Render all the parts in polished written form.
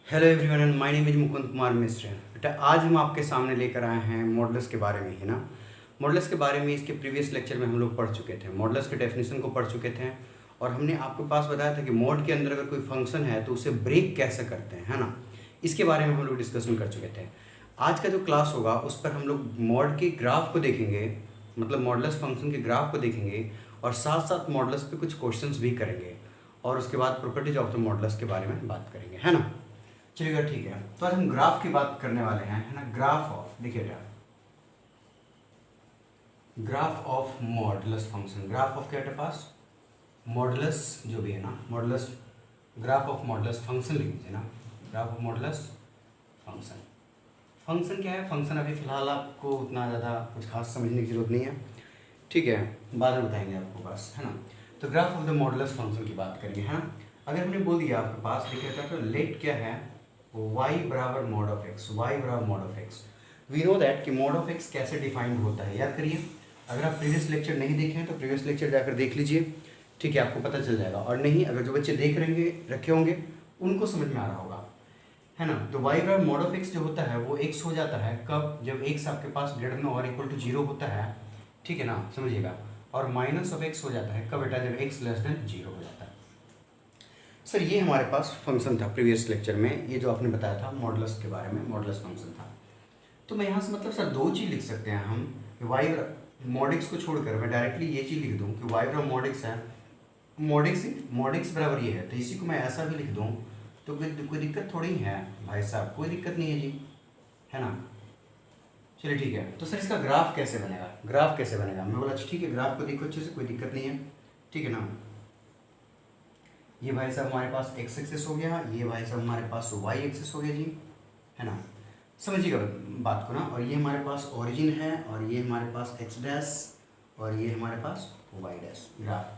Hello everyone and my name is Mukund Kumar Mishra. बेटा आज हम आपके सामने लेकर आए हैं मॉडल्स के बारे में, है ना। मॉडल्स के बारे में इसके प्रीवियस लेक्चर में हम लोग पढ़ चुके थे, मॉडल्स के डेफिनेशन को पढ़ चुके थे और हमने आपके पास बताया था कि मॉड के अंदर अगर कोई फंक्शन है तो उसे ब्रेक कैसे करते हैं, है ना। इसके बारे में हम लोग डिस्कशन कर चुके थे। आज का जो क्लास होगा उस पर हम लोग मॉड के ग्राफ को देखेंगे, मतलब मॉडल्स फंक्शन के ग्राफ को देखेंगे और साथ साथ मॉडल्स पे कुछ क्वेश्चंस भी करेंगे और उसके बाद प्रॉपर्टीज ऑफ द मॉडल्स के बारे में बात करेंगे, है ना। चलिएगा ठीक है। तो आज हम ग्राफ की बात करने वाले हैं, है ना। ग्राफ ऑफ, देखिएगा, graph of modulus function. Graph of क्या है पास, मॉडुलस जो भी है ना, modulus, graph of modulus function लिख दीजिए ना। Graph of modulus function. Function क्या है, फंक्शन अभी फिलहाल आपको उतना ज़्यादा कुछ खास समझने की जरूरत नहीं है, ठीक है, बाद में बताएंगे आपको पास, है ना। तो graph of the modulus function की बात करेंगे, है ना। अगर हमने बोल दिया आपके पास, देखिए तो लेट क्या है, y बराबर मॉड ऑफ x, y बराबर mod of x। We know that कि मॉड ऑफ x कैसे डिफाइंड होता है, याद करिए। अगर आप प्रीवियस लेक्चर नहीं देखे हैं तो प्रीवियस लेक्चर जाकर देख लीजिए, ठीक है, आपको पता चल जाएगा। और नहीं, अगर जो बच्चे देख रखे होंगे उनको समझ में आ रहा होगा, है ना। तो y बराबर मॉड ऑफ x जो होता है वो x हो जाता है कब, जब x आपके पास ग्रेटर देन और इक्वल टू 0 होता है, ठीक है ना, समझिएगा। और माइनस ऑफ x हो जाता है कब बेटा, जब x लेस देन 0 हो जाता है। सर ये हमारे पास फंक्शन था प्रीवियस लेक्चर में, ये जो आपने बताया था मॉडुलस के बारे में, मॉडुलस फंक्शन था। तो मैं यहाँ से मतलब सर दो चीज़ लिख सकते हैं हम, वाई मॉड एक्स को छोड़कर मैं डायरेक्टली ये चीज़ लिख दूँ कि वाई बराबर मॉड एक्स है, मॉड एक्स बराबर ये है, तो इसी को मैं ऐसा भी लिख दूँ तो कोई दिक्कत थोड़ी है भाई साहब, कोई दिक्कत नहीं है जी, है ना। चलिए ठीक है। तो सर इसका ग्राफ कैसे बनेगा, ग्राफ कैसे बनेगा, मैं बोला ठीक है, ग्राफ को देखो अच्छे से, कोई दिक्कत नहीं है, ठीक है ना। ये भाई साहब हमारे पास एक्स एक्सेस हो गया, ये भाई साहब हमारे पास वाई एक्सेस हो गया जी, है ना। समझिएगा बात को ना। और ये हमारे पास ओरिजिन है और ये हमारे पास एक्स डैश और ये हमारे पास वाई डैश। ग्राफ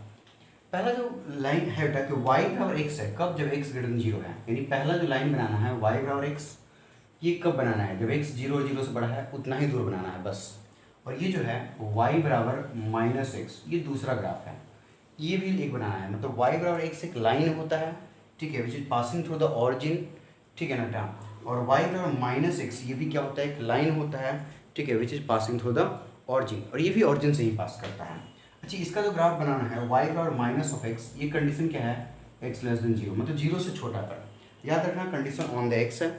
पहला जो लाइन है बेटा कि वाई बराबर एक्स है कब, जब एक्स ग्रेटर देन 0 है, यानी पहला जो लाइन बनाना है वाई बराबर एक्स, ये कब बनाना है, जब एक्स 0 से बड़ा है उतना ही दूर बनाना है बस। और ये जो है वाई बराबर माइनस एक्स, ये दूसरा ग्राफ है, ये भी एक बनाना है। मतलब y बराबर एक्स एक लाइन होता है, ठीक है, which is passing through the origin, ठीक है ना बेटा। और y बराबर माइनस एक्स, ये भी क्या होता है, एक लाइन होता है, ठीक है, which is passing through the origin, और ये भी ऑरिजिन से ही पास करता है। अच्छा, इसका जो ग्राफ बनाना है y बराबर माइनस ऑफ एक्स, ये कंडीशन क्या है, x लेस देन 0, मतलब 0 से छोटा पर, याद रखना कंडीशन ऑन द x है।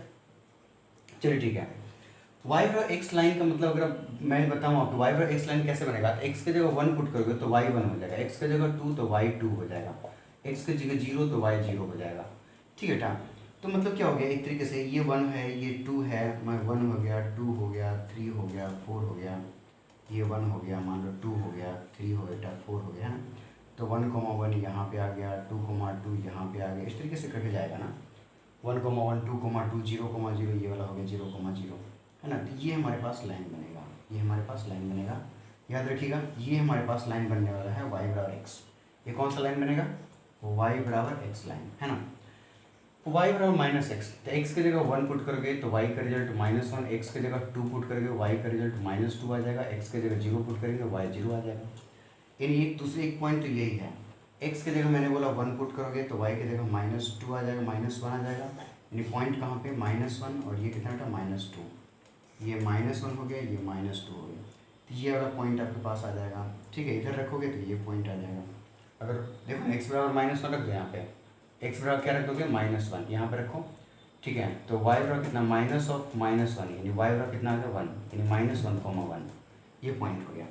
चलिए ठीक है। y बराबर एक्स लाइन का मतलब अगर मैं बताऊँ आपको y बराबर एक्स लाइन कैसे बनेगा, तो x की जगह 1 पुट करोगे तो y 1 हो जाएगा, x की जगह 2 तो y 2 हो जाएगा, x की जगह 0 तो y 0 हो जाएगा, ठीक है बेटा। तो मतलब क्या हो गया, एक तरीके से ये 1 है, ये 2 है, मैं 1 हो गया, 2 हो गया, 3 हो गया, 4 हो गया, ये 1 हो गया, मान लो 2 हो गया, 3 हो गया, 4 हो गया, है ना। तो 1,1 यहाँ पे आ गया, 2,2 यहाँ पे आ गया, इस तरीके से करके जाएगा ना। 1,1 2,2 0,0, ये वाला हो गया 0,0, है ना। तो ये हमारे पास लाइन बनेगा, ये हमारे पास लाइन बनेगा, याद रखिएगा। ये हमारे पास लाइन बनने वाला है y बराबर एक्स। ये कौन सा लाइन बनेगा, y बराबर एक्स लाइन, है ना। y बराबर माइनस एक्स, तो x की जगह 1 पुट करोगे तो y का रिजल्ट -1, x की जगह 2 पुट करोगे y का रिजल्ट -2 आ जाएगा, x की जगह 0 पुट करेंगे y 0 आ जाएगा। यानी एक दूसरे एक पॉइंट तो यही है, x की जगह मैंने बोला 1 पुट करोगे तो y की जगह -2 आ जाएगा, -1 आ जाएगा। यानी पॉइंट कहाँ पे, -1, और ये कितना था -2, ये -1 हो गया, ये -2 हो गया, तो ये वाला पॉइंट आपके पास आ जाएगा, ठीक है। इधर रखोगे तो ये पॉइंट आ जाएगा। अगर देखो x बराबर -1 रख दो, यहाँ पे x बराबर क्या रख दोगे, -1, यहाँ पे रखो, ठीक है। तो y बराबर कितना, माइनस ऑफ -1, यानी y बराबर कितना आ गया 1, यानी -1,1, ये पॉइंट हो गया,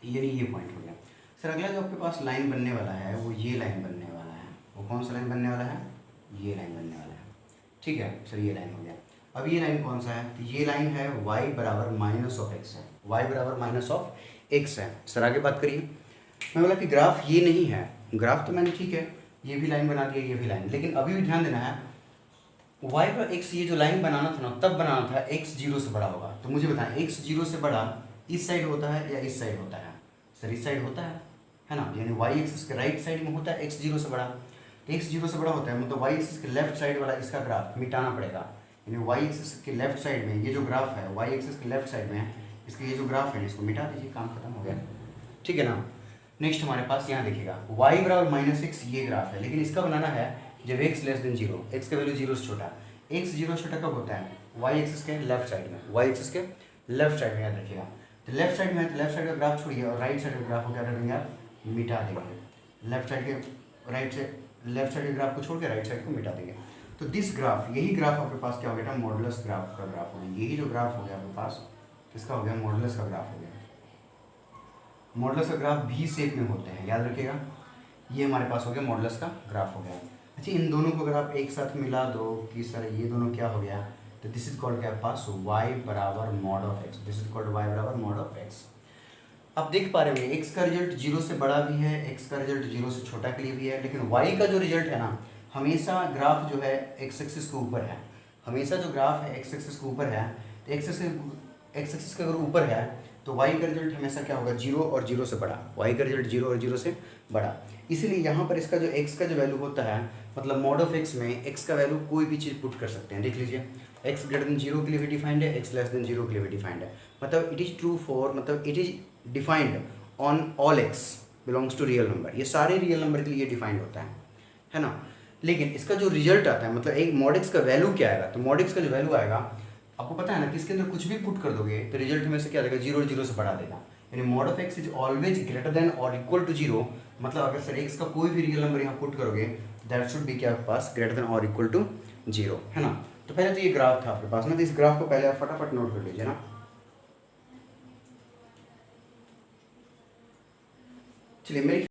यानी ये पॉइंट हो गया। सर अगला जो आपके पास लाइन बनने वाला है वो ये लाइन बनने वाला है, वो कौन सा लाइन बनने वाला है, ये लाइन बनने वाला है, ठीक है सर, ये लाइन हो गया। अब ये लाइन कौन सा है, तो ये लाइन है y बराबर माइनस ऑफ एक्स है, y बराबर माइनस ऑफ एक्स है। सर आगे बात करिए। मैं बोला कि ग्राफ ये नहीं है, ग्राफ तो मैंने ठीक है ये भी लाइन बना दिया, ये भी लाइन, लेकिन अभी भी ध्यान देना है y पर x, ये जो लाइन बनाना था ना तब बनाना था x 0 से बड़ा होगा। तो मुझे बताएं x 0 से बड़ा इस साइड होता है या इस साइड होता है, सर इस साइड होता है ना। यानी y एक्सिस के राइट साइड में होता है x 0 से बड़ा, x 0 से बड़ा होता है, मतलब y एक्सिस के लेफ्ट साइड वाला इसका ग्राफ मिटाना पड़ेगा। यानी y एक्सिस के लेफ्ट साइड में ये जो ग्राफ है, y एक्सिस के लेफ्ट साइड में इसके ये जो ग्राफ है इसको मिटा दीजिए, काम खत्म हो गया, ठीक है ना। नेक्स्ट हमारे पास यहाँ देखिएगा y बराबर -x, ये ग्राफ है, लेकिन इसका बनाना है जब x less than zero, x का वैल्यू जीरो से छोटा, x जीरो से छोटा कब होता है, y एक्सिस के लेफ्ट साइड में, y एक्सिस के लेफ्ट साइड में, याद रखिएगा। तो लेफ्ट साइड में है तो लेफ्ट साइड का ग्राफ छोड़िए और राइट साइड का ग्राफ को क्या कर देंगे आप, मिटा देंगे। लेफ्ट साइड के राइट से लेफ्ट साइड के ग्राफ को छोड़ के राइट साइड को मिटा देंगे। तो दिस ग्राफ, यही ग्राफ आपके पास क्या हो गया था, मॉडुलस ग्राफ का ग्राफ हो गया। यही जो ग्राफ हो गया आपके पास किसका हो गया, मॉडुलस का ग्राफ हो गया। मॉडुलस का ग्राफ भी शेप में होते हैं, याद रखिएगा। ये हमारे पास हो गया मॉडुलस का ग्राफ हो गया। अच्छा, इन दोनों को अगर आप एक साथ मिला दो कि सर ये दोनों क्या हो गया, तो दिस इज कॉल्ड क्या पास y बराबर mod of x, this is called y बराबर मॉड ऑफ x। आप देख पा रहे होंगे x का रिजल्ट जीरो से बड़ा भी है, x का रिजल्ट जीरो से छोटा के लिए भी है, लेकिन y का जो रिजल्ट है ना, हमेशा ग्राफ जो है x एक्सिस के ऊपर है। हमेशा जो ग्राफ है x एक्सिस के ऊपर है, तो x एक्सिस के अगर ऊपर है तो y का रिजल्ट हमेशा क्या होगा, जीरो और जीरो से बड़ा, y का रिजल्ट जीरो और जीरो से बड़ा। इसीलिए यहाँ पर इसका जो x का जो वैल्यू होता है, मतलब मॉड ऑफ x में x का वैल्यू कोई भी चीज़ पुट कर सकते हैं। देख लीजिए, x ग्रेटर देन जीरो के लिए भी डिफाइंड है, x लेस देन जीरो के लिए भी डिफाइंड है। मतलब इट इज़ ट्रू फॉर, मतलब it is defined on all x belongs to real number. ये सारे रियल नंबर के लिए डिफाइंड होता है ना। लेकिन इसका जो रिजल्ट आता है, मतलब एक मॉड x का वैल्यू क्या आएगा, तो मॉड x का जो वैल्यू आएगा, आपको पता है ना कि इसके अंदर कुछ भी पुट कर दोगे तो रिजल्ट में से क्या देगा, जीरो जीरो से बढ़ा देगा। यानी mod of x is always greater than और इक्वल टू जीरो। मतलब अगर सर x का कोई भी रियल नंबर यहाँ पुट करोगे, दैट शुड बी क्या आपके पास, ग्रेटर देन और इक्वल टू जीरो, है ना। तो पहले तो ये ग्राफ था आपके पास ना, तो इस ग्राफ को पहले आप फटाफट नोट कर लीजिए ना। चलिए मेरी